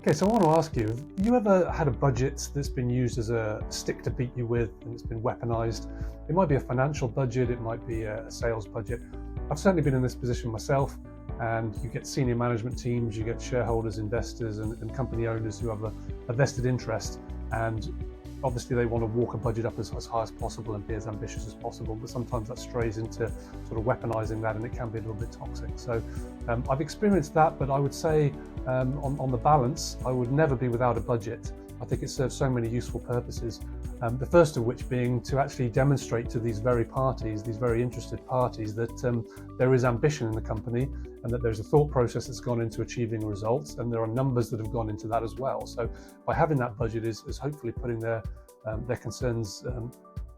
Okay, so I want to ask you, have you ever had a budget that's been used as a stick to beat you with and it's been weaponized? It might be a financial budget, it might be a sales budget. I've certainly been in this position myself, and you get senior management teams, you get shareholders, investors, and company owners who have a vested interest, and obviously they want to walk a budget up as high as possible and be as ambitious as possible, but sometimes that strays into sort of weaponizing that, and it can be a little bit toxic. So I've experienced that, but I would say on the balance, I would never be without a budget. I think it serves so many useful purposes. The first of which being to actually demonstrate to these very parties, these very interested parties, that there is ambition in the company and that there's a thought process that's gone into achieving results, and there are numbers that have gone into that as well. So by having that budget is hopefully putting their concerns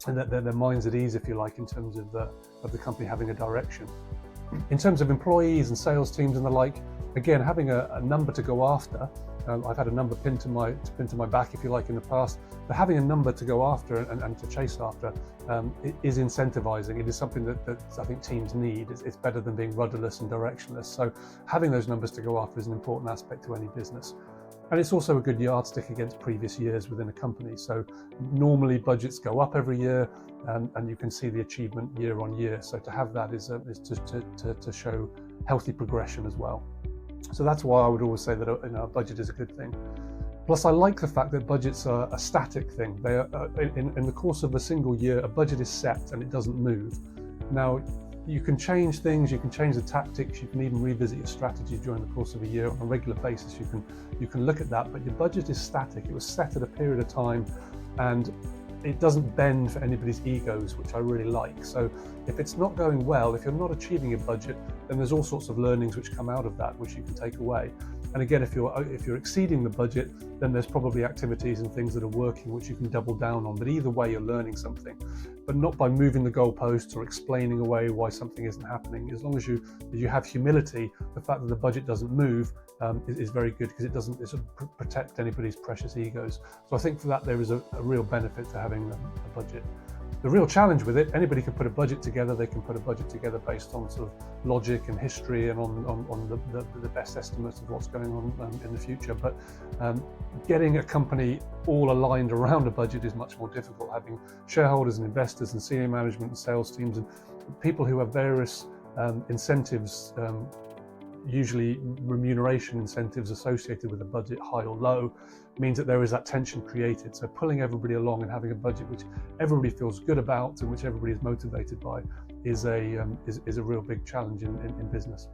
and their minds at ease, if you like, in terms of the company having a direction. In terms of employees and sales teams and the like, again, having a number to go after. I've had a number pinned to my back, if you like, in the past, but having a number to go after and to chase after is incentivizing. It is something that I think teams need. It's better than being rudderless and directionless. So having those numbers to go after is an important aspect to any business. And it's also a good yardstick against previous years within a company. So normally budgets go up every year, and you can see the achievement year on year. So to have that is to show healthy progression as well. So that's why I would always say that a budget is a good thing. Plus, I like the fact that budgets are a static thing. They are, in the course of a single year, a budget is set and it doesn't move. Now, you can change things, you can change the tactics, you can even revisit your strategy during the course of a year on a regular basis. You can look at that, but your budget is static. It was set at a period of time, and it doesn't bend for anybody's egos, which I really like. So if it's not going well, if you're not achieving your budget, then there's all sorts of learnings which come out of that, which you can take away. And again, if you're exceeding the budget, then there's probably activities and things that are working which you can double down on. But either way, you're learning something, but not by moving the goalposts or explaining away why something isn't happening. As long as you have humility, the fact that the budget doesn't move is very good, because it doesn't protect anybody's precious egos. So I think for that there is a real benefit to having a budget. The real challenge with it, anybody can put a budget together. They can put a budget together based on sort of logic and history and on the best estimates of what's going on in the future. But getting a company all aligned around a budget is much more difficult. Having shareholders and investors and senior management and sales teams and people who have various incentives, usually remuneration incentives associated with a budget, high or low, means that there is that tension created. So pulling everybody along and having a budget which everybody feels good about and which everybody is motivated by is a real big challenge in business.